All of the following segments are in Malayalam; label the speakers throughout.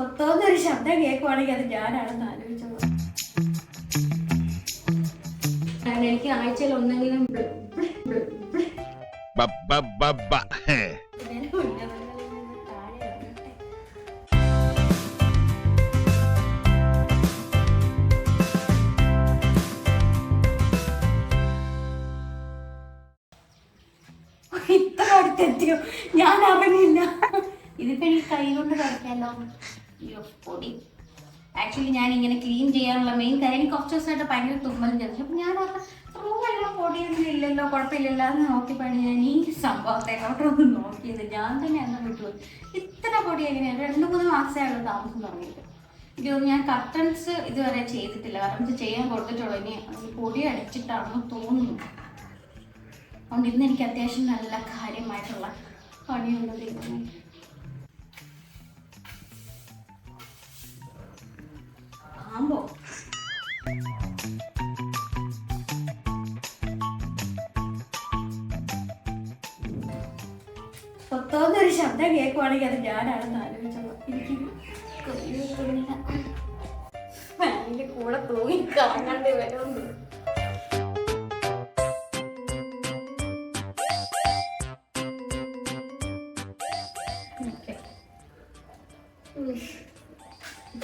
Speaker 1: സ്വത്തോന്നൊരു ശബ്ദം കേൾക്കുവാണെങ്കിൽ അത് ഞാനാണെന്ന് ആലോചിച്ചത്. എനിക്ക് ആഴ്ചയിൽ ഒന്നെങ്കിലും ഇത്ര അടുത്തെത്തിയോ, ഞാൻ അറിഞ്ഞില്ല. ഇതിപ്പോ എനിക്ക് കൈ കൊണ്ട് തുടയ്ക്കാമല്ലോ. പൊടി ആക്ച്വലി ഞാൻ ഇങ്ങനെ ക്ലീൻ ചെയ്യാനുള്ള മെയിൻ കാര്യം, എനിക്ക് കുറച്ച് ദിവസമായിട്ട് ഭയങ്കര തുമ്മലും ചെന്നു. അപ്പം ഞാൻ വെള്ളം പൊടിയൊന്നും ഇല്ലല്ലോ, കുഴപ്പമില്ലല്ലോ എന്ന് നോക്കി പണി ഞാൻ ഈ സംഭവത്തെക്കോട്ടൊന്നും നോക്കിയത് ഞാൻ തന്നെ എന്നെ വിട്ടു. ഇത്ര പൊടി എങ്ങനെയാണ് 2-3 മാസമായുള്ള താമസം തുടങ്ങിയിട്ട്. എനിക്ക് ഞാൻ കർട്ടൻസ് ഇതുവരെ ചെയ്തിട്ടില്ല, കർട്ടൻസ് ചെയ്യാൻ കൊടുത്തിട്ടുള്ളൂ. ഇനി പൊടി അടിച്ചിട്ടാണെന്ന് തോന്നുന്നു. അതുകൊണ്ട് ഇന്ന് എനിക്ക് അത്യാവശ്യം നല്ല കാര്യമായിട്ടുള്ള പണിയുണ്ട്. ദൈവമേ, ആമ്പോ സ്വത്തോന്നൊരു ശബ്ദം കേൾക്കുവാണെങ്കിൽ അത് ഞാനാണെന്ന് ആലോചിച്ചത്. എനിക്ക് ഫാനിന്റെ കൂടെ തൂങ്ങി കറങ്ങേണ്ടി വരുന്നു.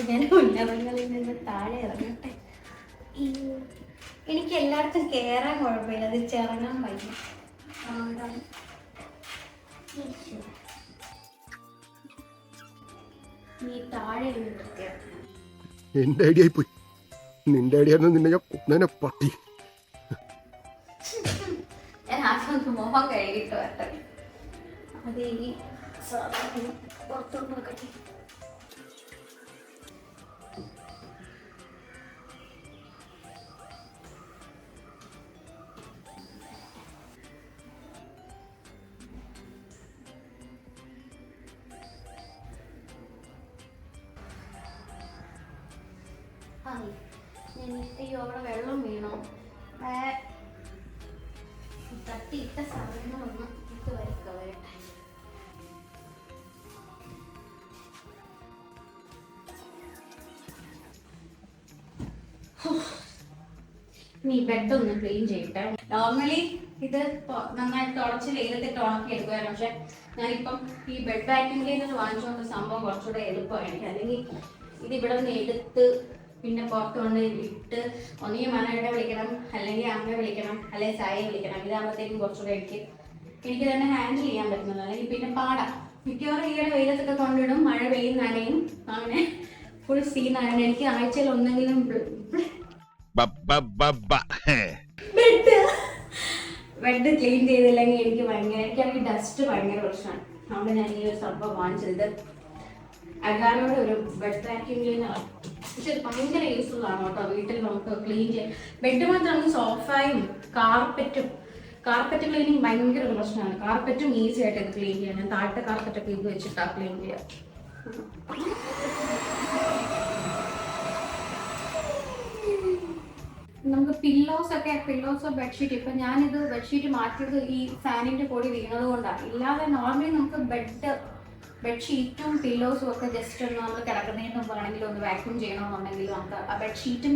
Speaker 1: ഞാൻ ഉന്നതങ്ങളിൽ നിന്ന് താഴെ ഇറങ്ങട്ടെ. എനിക്ക് എല്ലായിടത്തും കയറാൻ കുഴപ്പമില്ല, അത് ചിറങ്ങാൻ വയ്യ. നീ താഴെ
Speaker 2: എന്റെ ഐഡിയ പോയി, നിന്റെ ഐഡിയ നിന്നെ ഞാൻ കൊന്നനെ പട്ടി.
Speaker 1: ഞാൻ ആദ്യം മോഹം കഴുകിട്ട് വരട്ടെ. അത് ഈ പുറത്തോട്ട് നോക്കട്ടെ. അയ്യോ, അവിടെ വെള്ളം വീണോ? തട്ടിയിട്ട സാധനങ്ങളൊന്ന് ഇത് വരട്ടെ. നീ ബെഡ് ഒന്ന് ക്ലീൻ ചെയ്യട്ടെ. നോർമലി ഇത് നന്നായിട്ട് തുടച്ച് വെയിലത്തിട്ട് ഉണക്കി എടുക്കുമായിരുന്നു. പക്ഷെ ഞാനിപ്പം ഈ ബെഡ് വാക്യൂം ക്ലീനർ വാങ്ങിച്ചുകൊണ്ട് സംഭവം കുറച്ചുകൂടെ എളുപ്പമാണ് എനിക്ക്. അല്ലെങ്കിൽ ഇതിവിടെ നിന്ന് എടുത്ത് പിന്നെ പുറത്ത് കൊണ്ട് ഇട്ട് ഒന്നെങ്കിൽ മനയുടെ വിളിക്കണം, അല്ലെങ്കിൽ അമ്മയെ വിളിക്കണം, അല്ലെങ്കിൽ ചായയെ വിളിക്കണം. ഇതാകുമ്പോഴത്തേക്കും കുറച്ചുകൂടെ എനിക്ക് തന്നെ ഹാൻഡിൽ ചെയ്യാൻ പറ്റുന്നത്. അല്ലെങ്കിൽ പിന്നെ പാടാം. മിക്കവാറും ഈയിടെ വെയിലത്തൊക്കെ കൊണ്ടിടും, മഴ പെയ്യും, നനയും, അങ്ങനെ ഫുൾ സീനാണ്. എനിക്ക് ആഴ്ചയിൽ ഒന്നെങ്കിലും ബെഡ് ക്ലീൻ ചെയ്തില്ലെങ്കിൽ എനിക്കാണെങ്കിൽ ഡസ്റ്റ് ഭയങ്കര പ്രശ്നമാണ്. അതുകൊണ്ട് ഞാൻ ഈ ഒരു സംഭവം വാങ്ങിച്ചത്. അഗാനോടെ ഒരു ബെഡ് വാക്യൂം ക്ലീനർ. പക്ഷെ ഇത് ഭയങ്കര യൂസ്ഫുൾ ആണ് കേട്ടോ. വീട്ടിൽ നമുക്ക് ക്ലീൻ ചെയ്യാം. ബെഡ് മാത്രമാണ്, സോഫയും കാർപ്പറ്റ് ക്ലീനിങ് ഭയങ്കര ഒരു പ്രശ്നമാണ്. കാർപ്പറ്റും ഈസി ആയിട്ട് ഇത് ക്ലീൻ ചെയ്യാം. ഞാൻ താഴത്തെ കാർപ്പറ്റൊക്കെ ഇത് വെച്ചിട്ടാണ് ക്ലീൻ ചെയ്യാം. നമുക്ക് പില്ലോസോ ബെഡ്ഷീറ്റ്, ഇപ്പൊ ഞാനിത് ബെഡ്ഷീറ്റ് മാറ്റിയത് ഈ ഫാനിന്റെ പൊടി വീണത് കൊണ്ടാണ്. ഇല്ലാതെ നോർമലി നമുക്ക് ബെഡ്ഷീറ്റും പില്ലോസും ഒക്കെ ജസ്റ്റ് ഒന്ന് നമ്മൾ കിടക്കുന്നതിന് മുമ്പാണെങ്കിലും ഒന്ന് വാക്യൂം ചെയ്യണമെന്നുണ്ടെങ്കിൽ നമുക്ക് ആ ബെഡ്ഷീറ്റും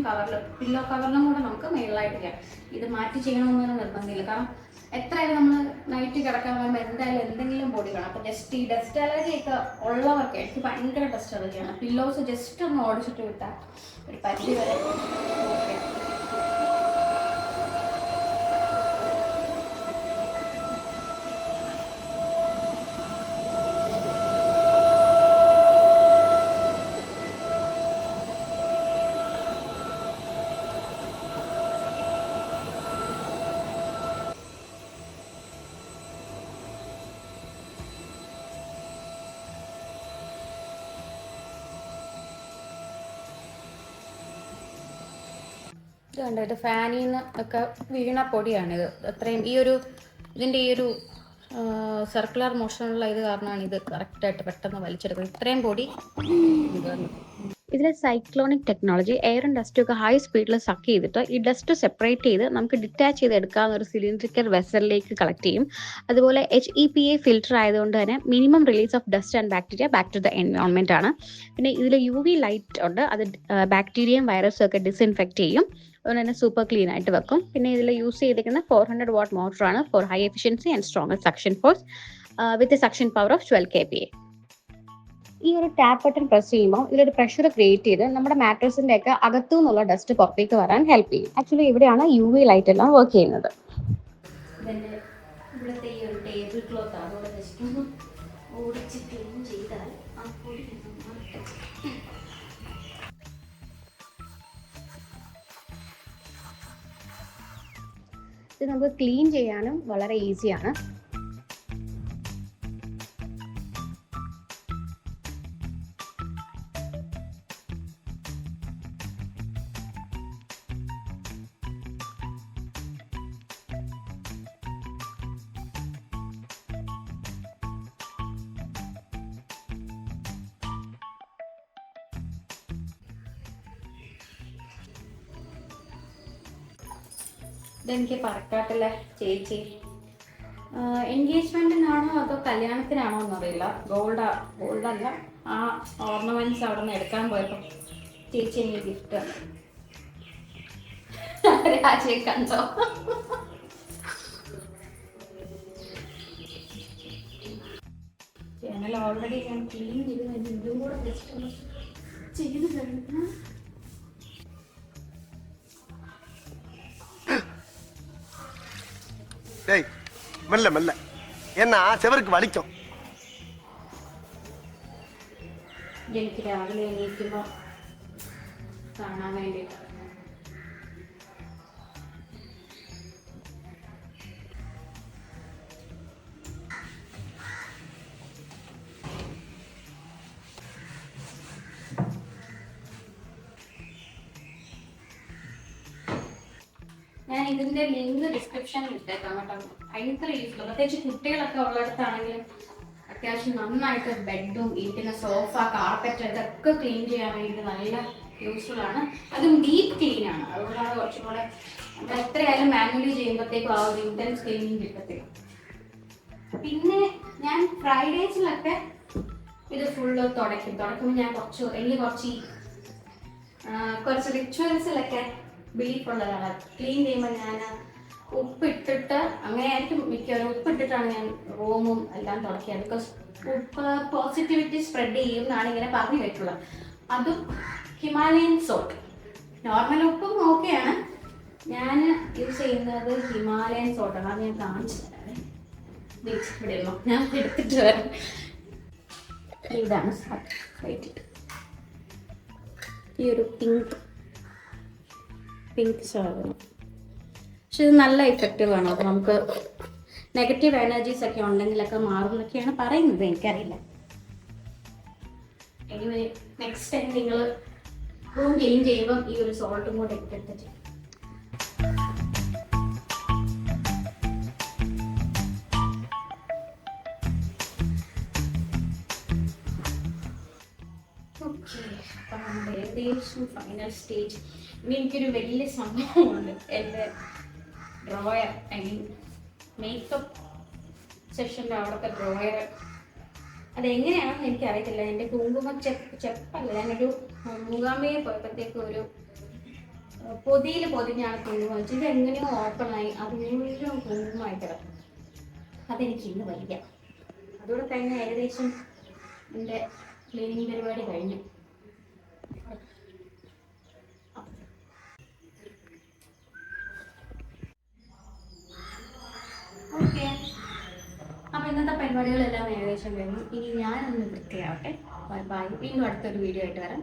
Speaker 1: പില്ലോ കവറിലും കൂടെ നമുക്ക് മേളിലായിട്ട് ചെയ്യാം. ഇത് മാറ്റി ചെയ്യണമെന്നൊന്നും നിർബന്ധമില്ല. കാരണം എത്രയായാലും നമ്മൾ നൈറ്റ് കിടക്കാൻ പോകുമ്പോൾ എന്തായാലും എന്തെങ്കിലും പൊടി വേണം. അപ്പോൾ ജസ്റ്റ് ഈ ഡസ്റ്റ് അലർജി ഒക്കെ ഉള്ളവർക്ക്, എനിക്ക് ഭയങ്കര ഡസ്റ്റ് അലർജിയാണ്, പില്ലോസ് ജസ്റ്റ് ഒന്ന് ഓടിച്ചിട്ട് വിട്ടാൽ ഒരു പരിധി വരെ ഓക്കെ. ഇത് കണ്ടോ, ഇത് ഫാനിൽ നിന്ന് ഒക്കെ വീണ പൊടിയാണിത്. അത്രയും ഇതിൻ്റെ ഈ ഒരു സർക്കുലർ മോഷനുള്ള ഇത് കാരണമാണ് ഇത് കറക്റ്റായിട്ട് പെട്ടെന്ന് വലിച്ചെടുക്കുന്നത്. ഇത്രയും പൊടി
Speaker 3: ഇതിൽ സൈക്ലോണിക് ടെക്നോളജി എയറും ഡസ്റ്റും ഒക്കെ ഹൈ സ്പീഡിൽ സക്ക് ചെയ്തിട്ട് ഈ ഡസ്റ്റ് സെപ്പറേറ്റ് ചെയ്ത് നമുക്ക് ഡിറ്റാച്ച് ചെയ്ത് എടുക്കാവുന്ന ഒരു സിലിണ്ടറിക്കൽ വെസലിലേക്ക് കളക്ട് ചെയ്യും. അതുപോലെ HEPA ഫിൽറ്റർ ആയതുകൊണ്ട് തന്നെ minimum release of dust and bacteria back to the environment ആണ്. പിന്നെ ഇതിൽ UV ലൈറ്റ് ഉണ്ട്, അത് ബാക്ടീരിയയും വൈറസും ഒക്കെ ഡിസ്ഇൻഫെക്ട് ചെയ്യും. അതുകൊണ്ട് തന്നെ സൂപ്പർ ക്ലീൻ ആയിട്ട് വെക്കും. പിന്നെ ഇതിൽ യൂസ് ചെയ്തിരിക്കുന്ന 400 watt മോട്ടറാണ് for high efficiency and stronger suction force with suction power of 12 kPa. ഈ ഒരു ടാപ്പ് ബട്ടൺ പ്രസ് ചെയ്യുമ്പോൾ ഇതിലൊരു പ്രഷർ ക്രിയേറ്റ് ചെയ്ത് നമ്മുടെ മാട്രസിന്റെ ഒക്കെ അകത്തു നിന്നുള്ള ഡസ്റ്റ് പുറത്തേക്ക് വരാൻ ഹെൽപ്പ് ചെയ്യും. ആക്ച്വലി ഇവിടെയാണ് UV ലൈറ്റ് എല്ലാം വർക്ക് ചെയ്യുന്നത്.
Speaker 1: ഇവിടുത്തെ ഈ ഒരു ടേബിൾ ക്ലോത്ത് അതോടെ ജസ്റ്റ് ഒന്ന് ഓടിച്ച് ക്ലീൻ ചെയ്താൽ ആ പൊടി
Speaker 3: ഇത് നമുക്ക് ക്ലീൻ ചെയ്യാനും വളരെ ഈസിയാണ്.
Speaker 1: ഇതെനിക്ക് പറക്കാട്ടില്ല ചേച്ചി, എൻഗേജ്മെന്റിനാണോ അതോ കല്യാണത്തിനാണോ എന്നറിയില്ല. ഗോൾഡല്ല, ആ ഓർണമെന്റ്സ് അവിടെ നിന്ന് എടുക്കാൻ പോയപ്പോൾ ചേച്ചി എനിക്ക് ഗിഫ്റ്റ് രാജയെ കണ്ടോ? ചാനൽ ഓൾറെഡി ഞാൻ ക്ലീൻ ചെയ്ത് ഇതും കൂടെ ജസ്റ്റ് ഒന്ന് ചെയ്ത് കഴിഞ്ഞാൽ
Speaker 2: മെല്ലെ മെല്ലെ എന്നാ ചെവർക്ക് വലിക്കും.
Speaker 1: എനിക്ക് രാവിലെ എണീക്കുമ്പോൾ കാണാൻ വേണ്ടിയിട്ട് ഞാൻ ഇതിന്റെ ലിങ്ക് ഡിസ്ക്രിപ്ഷനിൽ ഇട്ടേക്കാം കേട്ടോ. ഭയങ്കര യൂസ്ഫുൾ, പ്രത്യേകിച്ച് കുട്ടികളൊക്കെ ഉള്ളിടത്താണെങ്കിലും അത്യാവശ്യം നന്നായിട്ട് ബെഡും ഇരിക്കുന്ന സോഫ, കാർപ്പറ്റ് ഇതൊക്കെ ക്ലീൻ ചെയ്യാൻ വേണ്ടി നല്ല യൂസ്ഫുൾ ആണ്. അതും ഡീപ്പ് ക്ലീൻ ആണ്. അതുകൊണ്ടാണ് കുറച്ചും കൂടെ നമ്മൾ എത്രയായാലും മാനുവലി ചെയ്യുമ്പോഴത്തേക്കും ആ ഒരു ഇന്റൻസ് ക്ലീനിങ് കിട്ടത്തില്ല. പിന്നെ ഞാൻ ഫ്രൈഡേസിലൊക്കെ ഇത് ഫുള്ള് തുടയ്ക്കുമ്പോൾ ഞാൻ കുറച്ച് റിച്വൽസിലൊക്കെ ബിലീഫ് ഉള്ളതാണ്. ക്ലീൻ ചെയ്യുമ്പോൾ ഞാൻ ഉപ്പിട്ടിട്ട് അങ്ങനെയായിരിക്കും മിക്കവാറും ഉപ്പിട്ടിട്ടാണ് ഞാൻ റൂമും എല്ലാം തുടയ്ക്കുക. ബിക്കോസ് ഉപ്പ് പോസിറ്റിവിറ്റി സ്പ്രെഡ് ചെയ്യും എന്നാണ് ഇങ്ങനെ പറഞ്ഞു വെക്കുള്ളത്. അതും ഹിമാലയൻ സോൾട്ട്, നോർമൽ ഉപ്പും ഓക്കെയാണ്. ഞാൻ യൂസ് ചെയ്യുന്നത് ഹിമാലയൻ സോൾട്ടാണ്. അത് ഞാൻ കാണിച്ചു തരാം. ഇവിടെ ഞാൻ എടുത്തിട്ട് വരാം. ഇതാണ് ഈ ഒരു പിങ്ക് സാധനം. പക്ഷെ ഇത് നല്ല ഇഫക്റ്റീവ് ആണ്. അപ്പോൾ നമുക്ക് നെഗറ്റീവ് എനർജീസ് ഒക്കെ ഉണ്ടെങ്കിലൊക്കെ മാറും എന്നൊക്കെയാണ് പറയുന്നത്. എനിക്കറിയില്ല. എനിവേ നെക്സ്റ്റ് ടൈം നിങ്ങൾ റൂം ക്ലീൻ ചെയ്യുമ്പം ഈ ഒരു സോൾട്ടും കൂടെ ഇട്ടിട്ട് ചെയ്യും. അപ്പം നമ്മുടെ ഏകദേശം ഫൈനൽ സ്റ്റേജ്. ഇനി എനിക്കൊരു വലിയ സംഭവമുണ്ട്. എൻ്റെ ഡ്രോയർ, ഐ മീൻ മേക്കപ്പ് സെഷൻ്റെ അവിടുത്തെ ഡ്രോയർ. അതെങ്ങനെയാണെന്ന് എനിക്കറിയത്തില്ല. എൻ്റെ കുങ്കുമ ചെപ്പല്ല, ഞാനൊരു മൂകാംബയെ പോയപ്പോഴത്തേക്കും ഒരു പൊതിയിൽ പൊതിഞ്ഞാണ് കുങ്കുമം വെച്ച്. ഇതെങ്ങനെയോ ഓപ്പണായി അത് മുഴുവൻ കുങ്കുമമായിട്ട് കിടക്കും. അതെനിക്ക് ഇന്ന് വയ്യ. അതോടെ തന്നെ ഏകദേശം എൻ്റെ ക്ലീനിങ് പരിപാടി കഴിഞ്ഞു. ഓക്കെ, അപ്പോൾ ഇന്നത്തെ പരിപാടികളെല്ലാം ഏകദേശം കഴിഞ്ഞു. ഇനി ഞാനൊന്ന് വൃത്തിയാവട്ടെ. Bye bye. വീണ്ടും അടുത്തൊരു വീഡിയോ ആയിട്ട് വരാം.